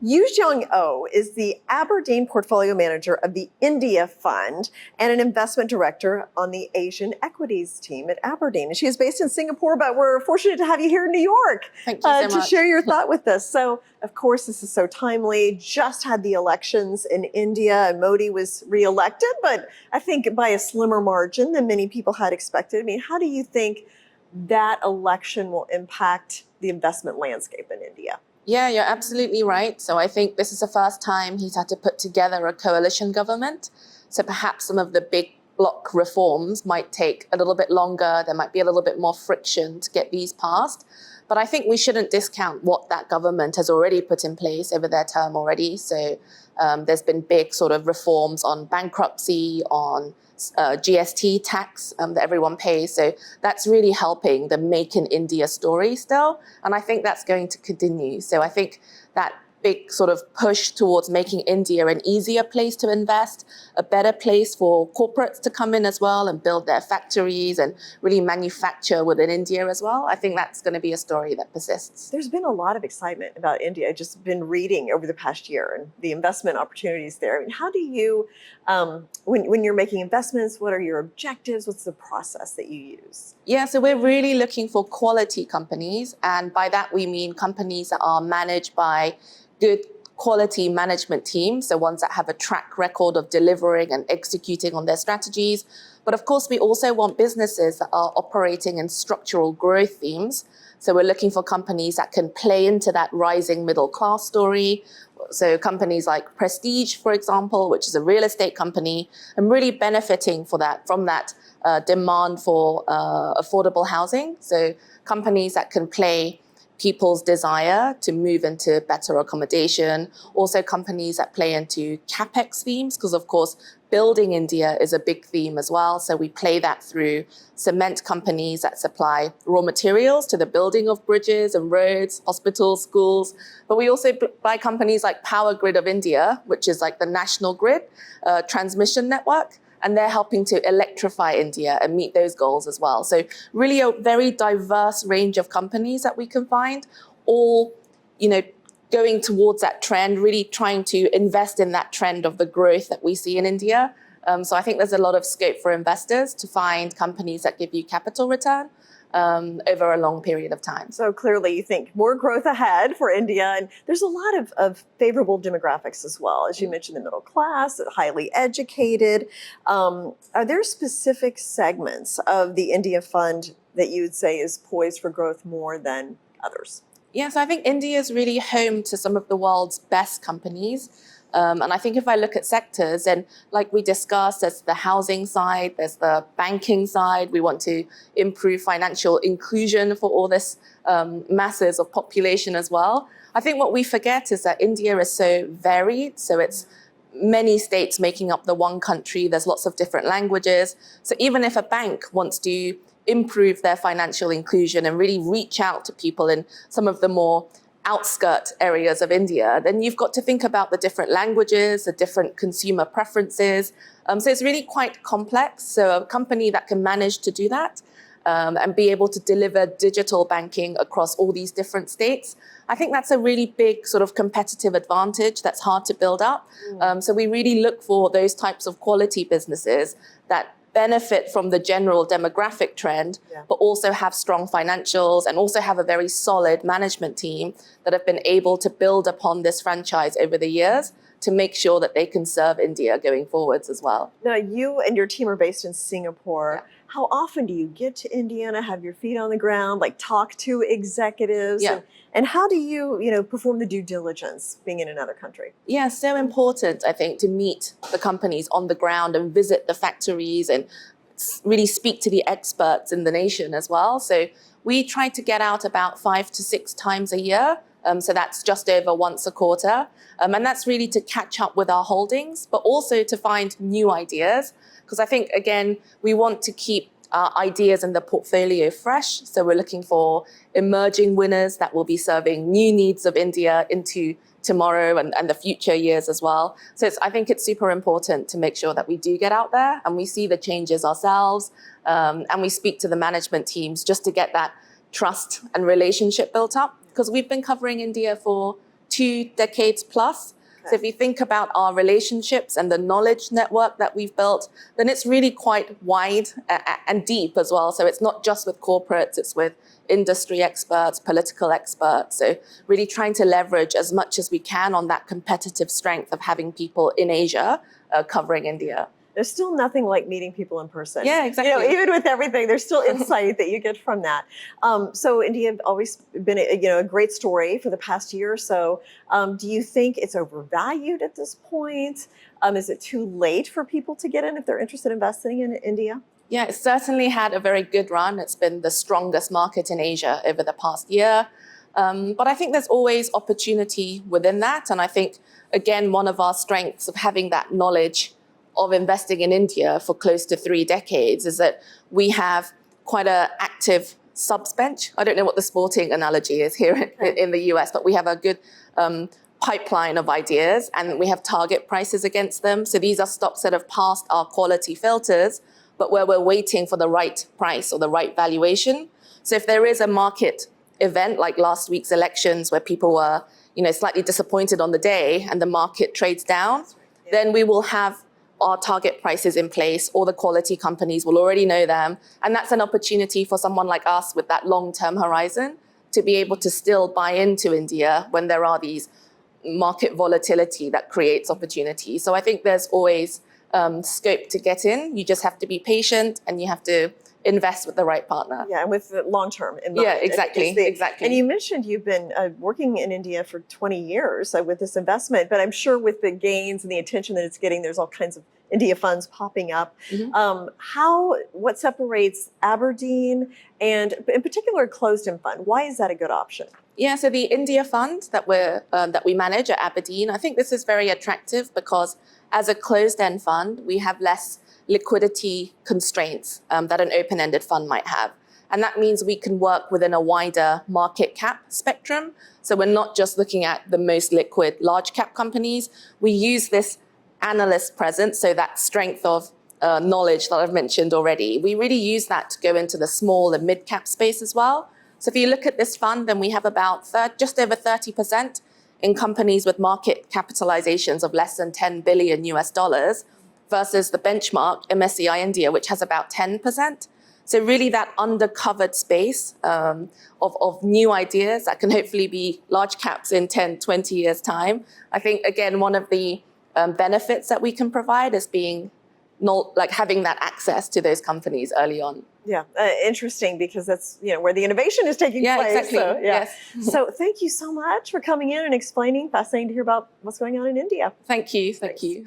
Yoojeong Oh is the Aberdeen portfolio manager of the India Fund and an investment director on the Asian Equities Team at Aberdeen. And she is based in Singapore, but we're fortunate to have you here in New York. Thank you so to much. share your thought with us. So, of course, this is so timely. Just had the elections in India, and Modi was reelected, but I think by a slimmer margin than many people had expected. I mean, how do you think that election will impact the investment landscape in India? Yeah, you're absolutely right. So I think this is the first time he's had to put together a coalition government. So perhaps some of the big block reforms might take a little bit longer. There might be a little bit more friction to get these passed. But I think we shouldn't discount what that government has already put in place over their term already. So there's been big sort of reforms on bankruptcy, on GST tax that everyone pays. So that's really helping the Make in India story still. And I think that's going to continue. So I think that big sort of push towards making India an easier place to invest, a better place for corporates to come in as well and build their factories and really manufacture within India as well. I think that's going to be a story that persists. There's been a lot of excitement about India. I've just been reading over the past year and the investment opportunities there. I mean, how do you, when you're making investments, what are your objectives? What's the process that you use? Yeah, so we're really looking for quality companies. And by that, we mean companies that are managed by good quality management teams, so ones that have a track record of delivering and executing on their strategies. But of course, we also want businesses that are operating in structural growth themes. So we're looking for companies that can play into that rising middle class story. So companies like Prestige, for example, which is a real estate company, and really benefiting from that demand for affordable housing. So companies that can play people's desire to move into better accommodation, also companies that play into capex themes, because of course, building India is a big theme as well. So we play that through cement companies that supply raw materials to the building of bridges and roads, hospitals, schools. But we also buy companies like Power Grid of India, which is like the national grid transmission network. And they're helping to electrify India and meet those goals as well. So really a very diverse range of companies that we can find, all, going towards that trend, really trying to invest in that trend of the growth that we see in India. So I think there's a lot of scope for investors to find companies that give you capital return over a long period of time. So clearly you think more growth ahead for India, and there's a lot of favorable demographics as well. As you mentioned, the middle class, highly educated. Are there specific segments of the India Fund that you would say is poised for growth more than others? Yes, I think India is really home to some of the world's best companies. And I think if I look at sectors, and like we discussed, there's the housing side, there's the banking side. We want to improve financial inclusion for all this masses of population as well. I think what we forget is that India is so varied. So it's many states making up the one country. There's lots of different languages. So even if a bank wants to improve their financial inclusion and really reach out to people in some of the more outskirt areas of India, then you've got to think about the different languages, the different consumer preferences. So it's really quite complex. So a company that can manage to do that and be able to deliver digital banking across all these different states, I think that's a really big sort of competitive advantage that's hard to build up. So we really look for those types of quality businesses that benefit from the general demographic trend, but also have strong financials and also have a very solid management team that have been able to build upon this franchise over the years to make sure that they can serve India going forwards as well. Now, you and your team are based in Singapore. Yeah. How often do you get to India, have your feet on the ground, like talk to executives? Yeah. And how do you, perform the due diligence being in another country? Yeah, so important, I think, to meet the companies on the ground and visit the factories and really speak to the experts in the nation as well. So we try to get out about 5 to 6 times a year. So that's just over once a quarter. And that's really to catch up with our holdings, but also to find new ideas. Because I think, again, we want to keep our ideas in the portfolio fresh. So we're looking for emerging winners that will be serving new needs of India into tomorrow and the future years as well. So I think it's super important to make sure that we do get out there and we see the changes ourselves and we speak to the management teams just to get that trust and relationship built up. Because we've been covering India for 2 decades plus. So if you think about our relationships and the knowledge network that we've built, then it's really quite wide and deep as well. So it's not just with corporates, it's with industry experts, political experts. So really trying to leverage as much as we can on that competitive strength of having people in Asia covering India. There's still nothing like meeting people in person. Yeah, exactly. Even with everything, there's still insight that you get from that. So India has always been a great story for the past year or so. Do you think it's overvalued at this point? Is it too late for people to get in if they're interested in investing in India? Yeah, it's certainly had a very good run. It's been the strongest market in Asia over the past year. But I think there's always opportunity within that. And I think, again, one of our strengths of having that knowledge of investing in India for close to 3 decades is that we have quite an active subs bench. I don't know what the sporting analogy is here in the US, but we have a good pipeline of ideas and we have target prices against them. So these are stocks that have passed our quality filters, but where we're waiting for the right price or the right valuation. So if there is a market event like last week's elections where people were slightly disappointed on the day and the market trades down, then we will have our target prices in place, all the quality companies will already know them. And that's an opportunity for someone like us with that long-term horizon to be able to still buy into India when there are these market volatility that creates opportunity. So I think there's always scope to get in. You just have to be patient and you have to invest with the right partner. Yeah, and with the long term in mind. Yeah, exactly. Exactly. And you mentioned you've been working in India for 20 years with this investment, but I'm sure with the gains and the attention that it's getting, there's all kinds of India funds popping up. What separates Aberdeen and in particular a closed-end fund? Why is that a good option? Yeah, so the India fund that we manage at Aberdeen, I think this is very attractive because as a closed-end fund, we have less liquidity constraints that an open-ended fund might have. And that means we can work within a wider market cap spectrum. So we're not just looking at the most liquid large cap companies. We use this analyst presence, so that strength of knowledge that I've mentioned already. We really use that to go into the small and mid cap space as well. So if you look at this fund, then we have about just over 30% in companies with market capitalizations of less than 10 billion US dollars versus the benchmark MSCI India, which has about 10%. So really that undercovered space of new ideas that can hopefully be large caps in 10, 20 years' time. I think, again, one of the benefits that we can provide is having that access to those companies early on. Yeah, interesting because that's where the innovation is taking place. Exactly. So, Yes. So thank you so much for coming in and explaining. Fascinating to hear about what's going on in India. Thank you. Thank you.